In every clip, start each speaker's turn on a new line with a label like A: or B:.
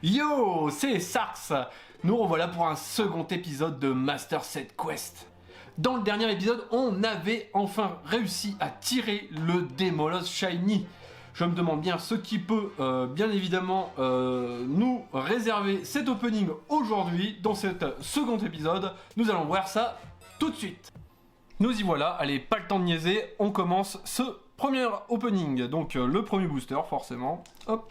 A: Yo, c'est Sars. Nous revoilà pour un second épisode de Master Set Quest. Dans le dernier épisode, on avait enfin réussi à tirer le Démolos Shiny. Je me demande bien ce qui peut bien évidemment nous réserver cet opening aujourd'hui. Dans cet second épisode, nous allons voir ça tout de suite. Nous y voilà, allez, pas le temps de niaiser, on commence ce premier opening. Donc le premier booster forcément, hop.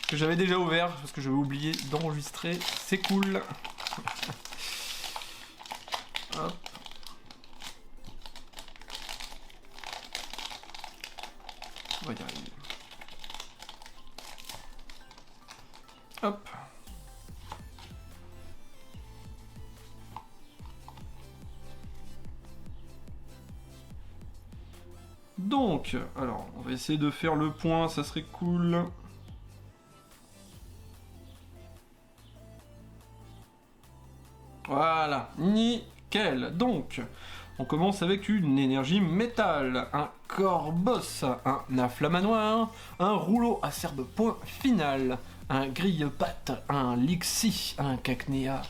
A: Que j'avais déjà ouvert parce que j'avais oublié d'enregistrer, c'est cool. Hop. On va y arriver. Hop. Donc, alors, on va essayer de faire le point, ça serait cool. Voilà, nickel. Donc, on commence avec une énergie métal, un Corboss, un Inflamanoir, un rouleau acerbe point final, un grille-patte, un Lixie, un Cacnea,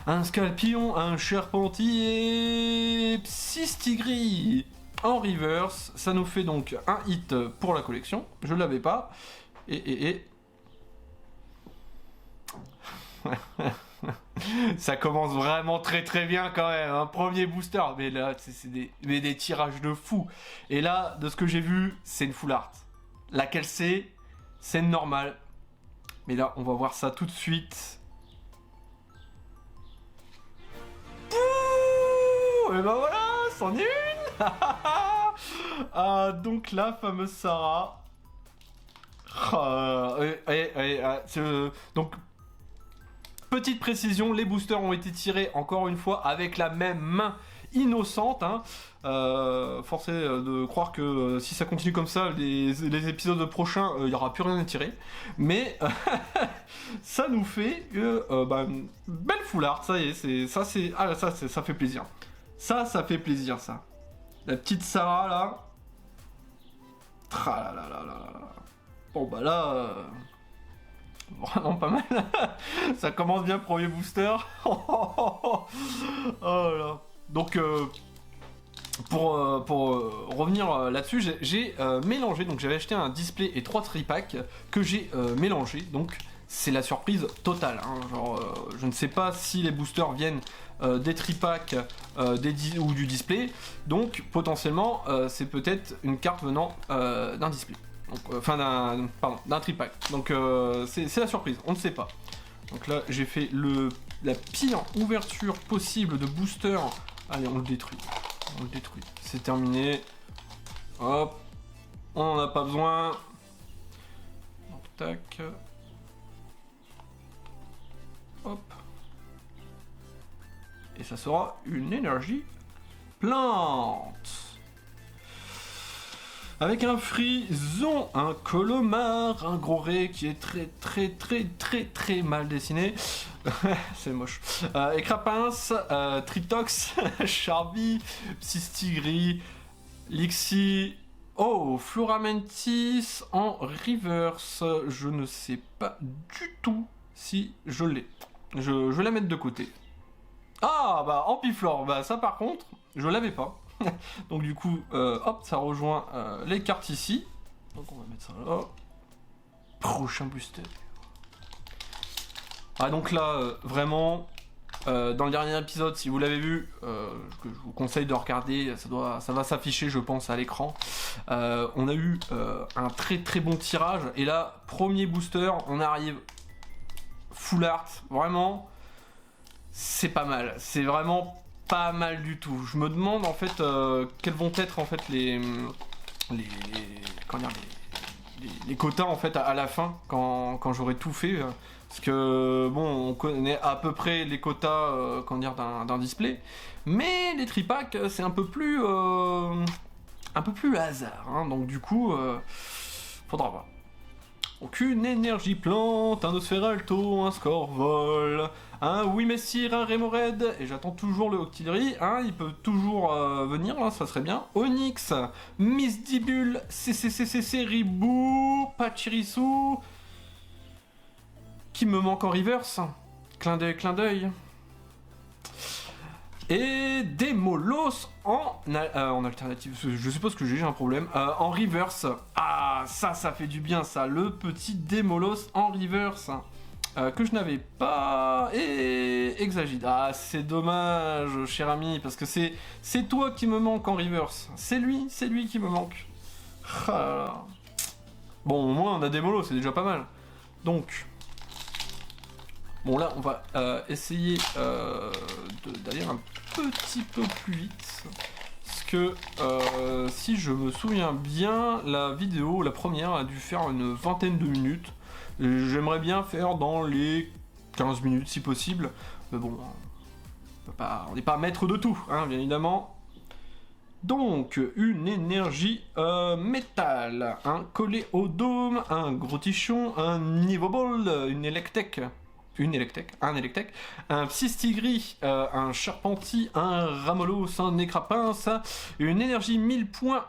A: un Scalpion, un Charpentier et Psystigris. En reverse, ça nous fait donc un hit pour la collection. Je l'avais pas. Et... Ça commence vraiment très bien quand même, un premier booster, mais là c'est des tirages de fou. Et là, de ce que j'ai vu, c'est une full art. Laquelle c'est normal. Mais là, on va voir ça tout de suite. Pouh, et ben voilà, c'en est une. Ah, donc la fameuse Sarah. Donc petite précision, les boosters ont été tirés encore une fois avec la même main innocente. Hein. Forcé de croire que si ça continue comme ça, les épisodes prochains, il n'y aura plus rien à tirer. Mais ça nous fait une belle full art. Ça y est, ça fait plaisir. Ça fait plaisir, ça. La petite Sarah là. Tralalalala. Bon bah là. Vraiment pas mal. Ça commence bien, premier booster. Oh là. Donc pour revenir là-dessus, j'ai mélangé, donc j'avais acheté un display et 3 tripacks que j'ai mélangé, donc c'est la surprise totale. Hein. Genre, je ne sais pas si les boosters viennent des tripacks ou du display, donc potentiellement c'est peut-être une carte venant d'un display. Enfin d'un tripack. Donc c'est la surprise, on ne sait pas. Donc là j'ai fait la pire ouverture possible de booster. Allez, on le détruit. C'est terminé. Hop. On n'en a pas besoin. Donc tac. Hop. Et ça sera une énergie plante. Avec un frison, un colomar, un gros ré qui est très mal dessiné. C'est moche. Et Crapins, Tritox, Charby, Psystigris, Lixie. Oh, Floramentis en reverse. Je ne sais pas du tout si je l'ai. Je vais la mettre de côté. Ah, bah, Ampiflore. Bah, ça par contre, je l'avais pas. Donc du coup, hop, ça rejoint les cartes ici. Donc on va mettre ça là. Prochain booster. Ah donc là, vraiment, dans le dernier épisode, si vous l'avez vu, que je vous conseille de regarder, ça va s'afficher, je pense, à l'écran. On a eu un très bon tirage. Et là, premier booster, on arrive full art. Vraiment, c'est pas mal. C'est vraiment pas mal du tout. Je me demande en fait quels vont être en fait les quotas en fait à la fin quand j'aurai tout fait, parce que bon, on connaît à peu près les quotas d'un display, mais les tripacks c'est un peu plus hasard, hein, donc du coup faudra voir. Donc une énergie plante, un Nosferalto, un Scorvol, un Wimessir, un Remoraid, et j'attends toujours le Octillery, hein, il peut toujours venir, hein, ça serait bien. Onyx, Misdibule, CCCCC, Ribou, Pachirisu, qui me manque en reverse. Clin d'œil, clin d'œil. Et des Molos en alternative. Je suppose que j'ai un problème. En reverse. Ah, ça fait du bien, ça. Le petit Démolos en reverse. Que je n'avais pas. Et Exagide. Ah, c'est dommage, cher ami, parce que c'est toi qui me manque en reverse. C'est lui qui me manque. Ah là là. Bon, au moins on a des Molos, c'est déjà pas mal. Donc. Bon, là, on va essayer d'aller un petit peu plus vite. Parce que, si je me souviens bien, la vidéo, la première, a dû faire une vingtaine de minutes. J'aimerais bien faire dans les 15 minutes, si possible. Mais bon, on n'est pas maître de tout, hein, bien évidemment. Donc, une énergie métal, un collé au dôme, un gros tichon, un niveau ball, une électek, un psystigris, un charpenti, un ramolos, un nécrapince, une énergie 1000 points,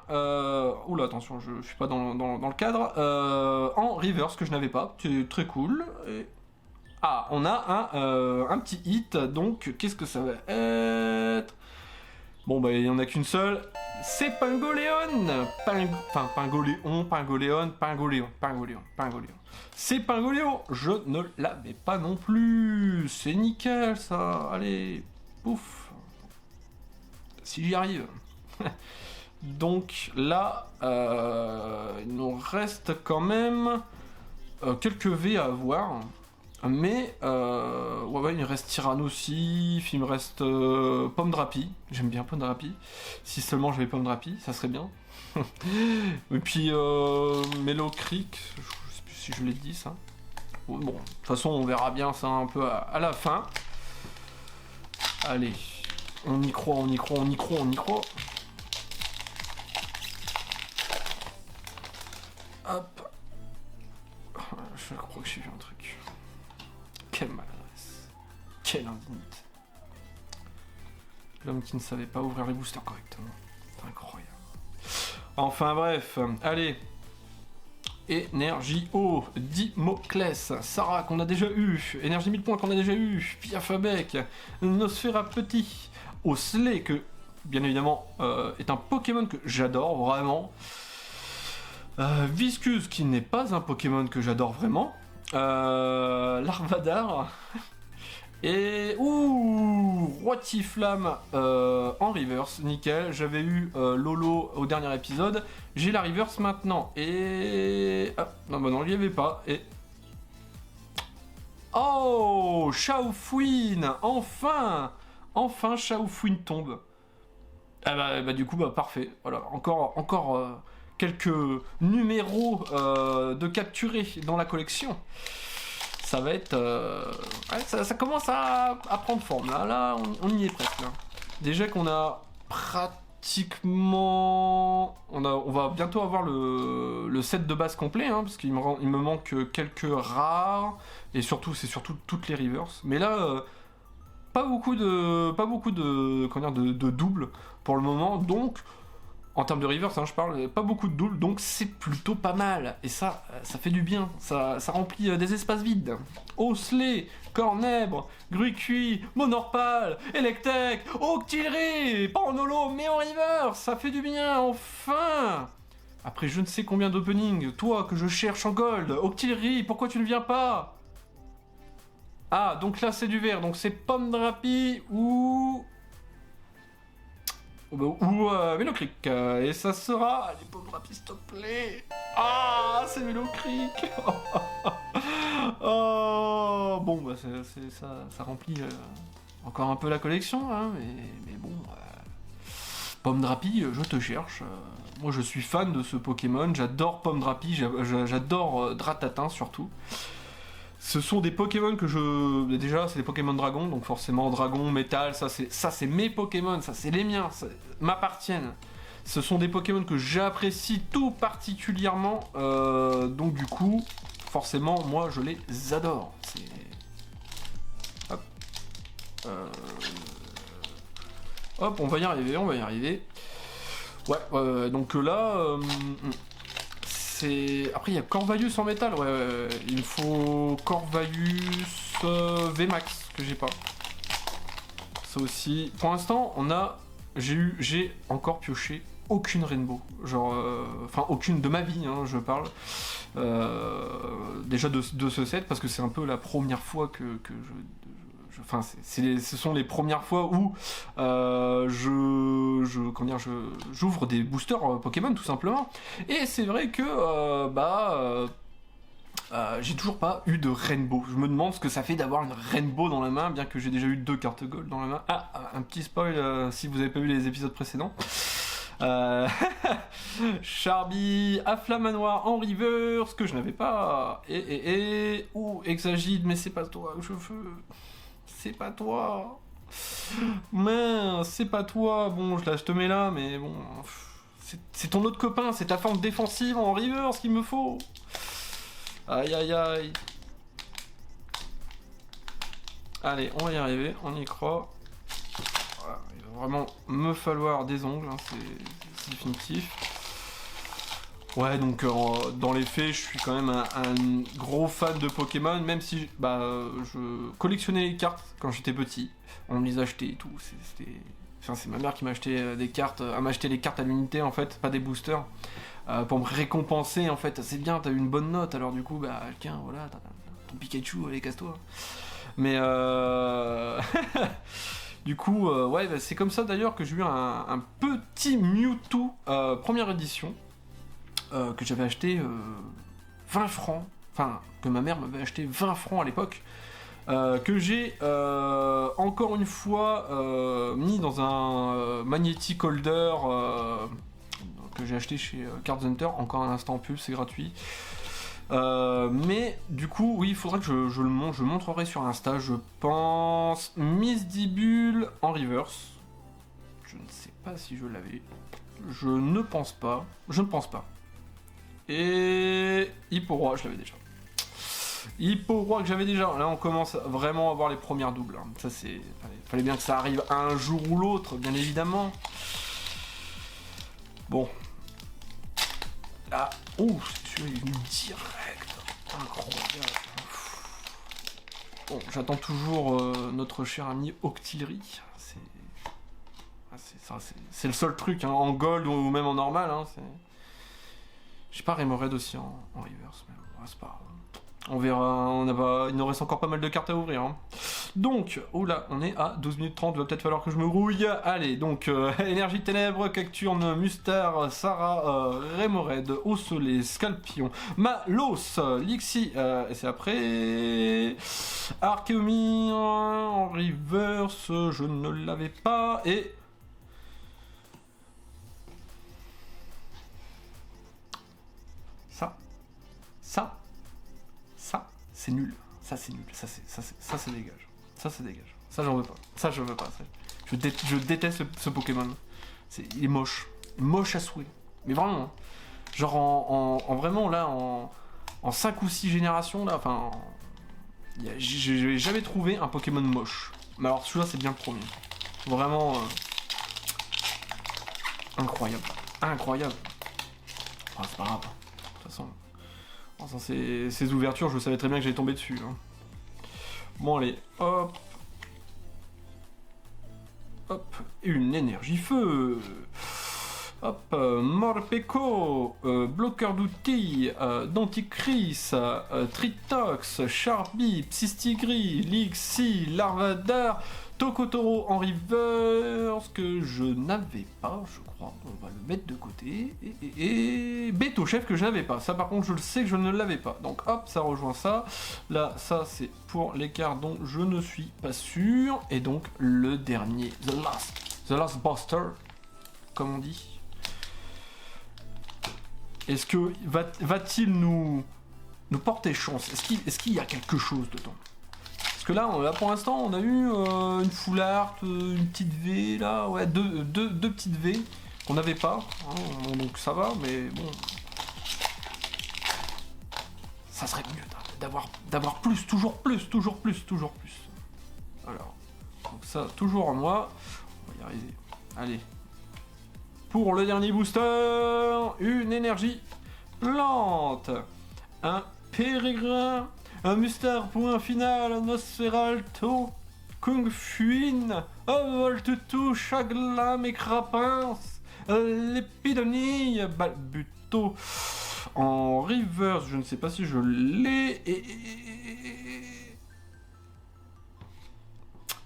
A: oula attention je suis pas dans le cadre, en reverse que je n'avais pas, c'est très cool. Et... ah, on a un petit hit, donc qu'est-ce que ça va être? Bon bah il n'y en a qu'une seule, c'est Pingoléon. Pingoléon. C'est Pingoléon, je ne l'avais pas non plus. C'est nickel ça, allez, pouf. Si j'y arrive. Donc là, il nous reste quand même quelques V à avoir. Mais, ouais, il me reste Tyrannosif, il me reste Pomme Drapi. J'aime bien Pomme Drapi. Si seulement j'avais Pomme Drapi, ça serait bien. Et puis, Mellow Creek, je sais plus si je l'ai dit ça. Bon, de toute façon, on verra bien ça un peu à la fin. Allez, on y croit. Hop. Je crois que j'ai vu un truc. Quelle maladresse. Quelle indignité. L'homme qui ne savait pas ouvrir les boosters correctement. C'est incroyable. Enfin bref, allez. Énergie eau, Dimoclès, Sarah qu'on a déjà eu, énergie 1000 points qu'on a déjà eu, Piafabek, Nosfera Petit, Osley que bien évidemment est un Pokémon que j'adore vraiment. Viscus qui n'est pas un Pokémon que j'adore vraiment. Larvadar et Roitiflamme en reverse, nickel. J'avais eu Lolo au dernier épisode, j'ai la reverse maintenant et non bah non il n'y avait pas et oh Chaoufouine, enfin Chaoufouine tombe. Ah bah du coup bah parfait, voilà encore quelques numéros de capturés dans la collection. Ça va être... ouais, ça commence à prendre forme. Là on y est presque. Là. Déjà qu'on a pratiquement... On va bientôt avoir le set de base complet, hein, parce qu'il me manque quelques rares. Et surtout, c'est surtout toutes les reverse. Mais là, pas beaucoup de doubles pour le moment. Donc... en termes de reverse, hein, je parle, pas beaucoup de doubles, donc c'est plutôt pas mal. Et ça fait du bien, ça remplit des espaces vides. Osley, Cornèbre, Grucuit, Monorpal, Electek, Octillery, pas en holo, mais en reverse, ça fait du bien, enfin. Après je ne sais combien d'openings, toi que je cherche en gold, Octillery, pourquoi tu ne viens pas? Ah, donc là c'est du vert, donc c'est Pomme Drapi ou Mellow Creek, et ça sera... allez, Pomme Drapi, s'il te plaît. Ah, c'est Mellow Creek. Oh, bon, bah ça remplit encore un peu la collection, hein, mais bon... Pomme Drapi, je te cherche. Moi, je suis fan de ce Pokémon, j'adore Pomme Drapi, j'adore Dratatin, surtout. Ce sont des Pokémon que je... déjà, c'est des Pokémon Dragon, donc forcément, Dragon, Métal, ça c'est mes Pokémon, ça c'est les miens, ça m'appartiennent. Ce sont des Pokémon que j'apprécie tout particulièrement, donc du coup, forcément, moi, je les adore. Hop. Hop, on va y arriver. Ouais, donc là... c'est... Après, il y a Corvalius en métal, ouais. Il me faut Corvalius VMAX, que j'ai pas. Ça aussi. Pour l'instant, j'ai encore pioché aucune Rainbow. Genre... Enfin, aucune de ma vie, hein, je parle. Déjà de ce set, parce que c'est un peu la première fois que enfin, ce sont les premières fois où j'ouvre des boosters Pokémon tout simplement. Et c'est vrai que j'ai toujours pas eu de Rainbow. Je me demande ce que ça fait d'avoir une Rainbow dans la main, bien que j'ai déjà eu 2 cartes Gold dans la main. Ah, un petit spoil si vous avez pas vu les épisodes précédents. Charby, Afflamanoir en reverse, que je n'avais pas. Ouh, Exagide, mais c'est pas toi que je veux. C'est pas toi. Mince, c'est pas toi. Bon, je te mets là, mais bon. C'est ton autre copain, c'est ta forme défensive en reverse qu'il me faut. Aïe aïe aïe. Allez, on va y arriver, on y croit. Voilà, il va vraiment me falloir des ongles, hein, c'est définitif. Ouais, donc dans les faits, je suis quand même un gros fan de Pokémon, même si je collectionnais les cartes quand j'étais petit. On me les achetait et tout. Enfin, c'est ma mère qui m'a acheté des cartes, elle m'a acheté les cartes à l'unité en fait, pas des boosters, pour me récompenser en fait. C'est bien, t'as eu une bonne note, alors du coup, tiens, voilà, t'as ton Pikachu, allez, casse-toi. Mais du coup, c'est comme ça d'ailleurs que j'ai eu un petit Mewtwo première édition. Que j'avais acheté 20 francs, enfin que ma mère m'avait acheté 20 francs à l'époque, que j'ai encore une fois mis dans un magnetic holder que j'ai acheté chez Card Hunter, encore un instant pub, c'est gratuit. Mais du coup, oui, il faudrait que je le montrerai sur Insta, je pense. Misdibule en reverse. Je ne sais pas si je l'avais. Je ne pense pas. Et Hipporoi, je l'avais déjà. Hipporoi que j'avais déjà. Là, on commence vraiment à voir les premières doubles. Hein. Ça, c'est. Fallait bien que ça arrive un jour ou l'autre, bien évidemment. Bon. Là. Oh, celui-là, il est venu direct. Incroyable. Bon, j'attends toujours notre cher ami Octillery. C'est le seul truc, hein, en gold ou même en normal. Hein, j'ai pas Remoraid aussi en reverse, mais bon, c'est pas grave. On verra, il nous reste encore pas mal de cartes à ouvrir. Hein. Donc, oula, on est à 12 minutes 30, il va peut-être falloir que je me grouille. Allez, donc, Énergie Ténèbres, Cacturne, Mustar, Sarah, Remoraid, Ossolé, Scalpion, Malos, Lixie, et c'est après... Archeomir, en reverse, je ne l'avais pas, et... Ça, c'est nul. Ça, c'est nul. Ça, c'est dégage. Ça, j'en veux pas. Ça, je veux pas. Je déteste ce Pokémon. Il est moche. Moche à souhait. Mais vraiment. Hein. Genre, en vraiment, là, en 5 ou 6 générations, là, enfin... J'ai jamais trouvé un Pokémon moche. Mais alors, celui-là, c'est bien le premier. Vraiment... incroyable. Incroyable. Oh, c'est pas grave. De toute façon... Sans ces ouvertures, je savais très bien que j'allais tomber dessus. Hein. Bon, allez, hop. Hop, une énergie feu. Hop, Morpeko, bloqueur d'outils, Denticris, Tritox, Charby, Psystigris, Lixie, Larvadar, Tokotoro en reverse, que je n'avais pas, je crois. On va le mettre de côté. Et Beto Chef que je n'avais pas. Ça, par contre, je le sais que je ne l'avais pas. Donc, hop, ça rejoint ça. Là, ça, c'est pour les cartes dont je ne suis pas sûr. Et donc, le dernier, The Last Buster, comme on dit. Est-ce que va-t-il nous porter chance? Est-ce qu'il y a quelque chose dedans? Parce que là pour l'instant, on a eu une full art, une petite V, là, ouais, deux petites V qu'on n'avait pas, hein, donc ça va, mais bon... Ça serait mieux d'avoir plus, toujours plus. Alors, donc ça, toujours en moi, on va y arriver. Allez. Pour le dernier booster, une énergie plante. Un pérégrin. Un mustard point final. Un Nosferalto. Kung Fuin. Un Voltutu. Chaglam et Crapins. L'épidonille. Balbuto. En reverse, je ne sais pas si je l'ai.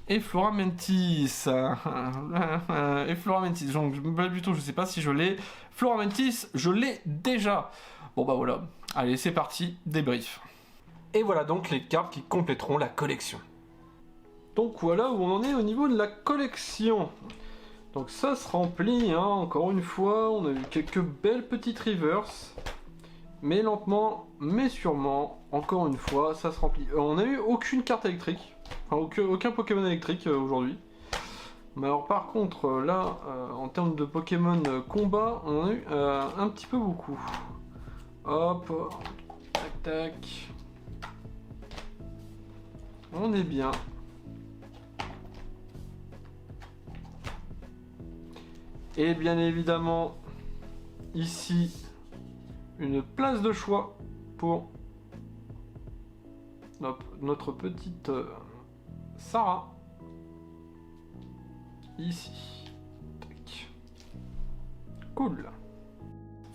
A: Et Floramentis. Et Floramentis. Donc, Balbuto, je ne sais pas si je l'ai. Floramentis, je l'ai déjà. Bon bah voilà. Allez, c'est parti, débrief. Et voilà donc les cartes qui compléteront la collection. Donc voilà où on en est au niveau de la collection. Donc ça se remplit, hein, encore une fois. On a eu quelques belles petites reverse. Mais lentement, mais sûrement, encore une fois, ça se remplit. On n'a eu aucune carte électrique. Enfin, aucun Pokémon électrique aujourd'hui. Mais alors par contre, là, en termes de Pokémon combat, on en a eu un petit peu beaucoup. Hop, tac tac. On est bien. Et bien évidemment, ici, une place de choix pour notre petite Sarah. Ici. Tac. Cool.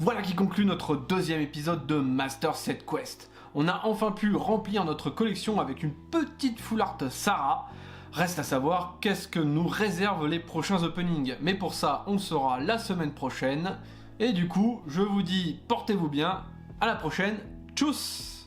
A: Voilà qui conclut notre deuxième épisode de Master Set Quest. On a enfin pu remplir notre collection avec une petite full art Sarah. Reste à savoir qu'est-ce que nous réservent les prochains openings. Mais pour ça, on le saura la semaine prochaine. Et du coup, je vous dis, portez-vous bien. À la prochaine. Tchuss!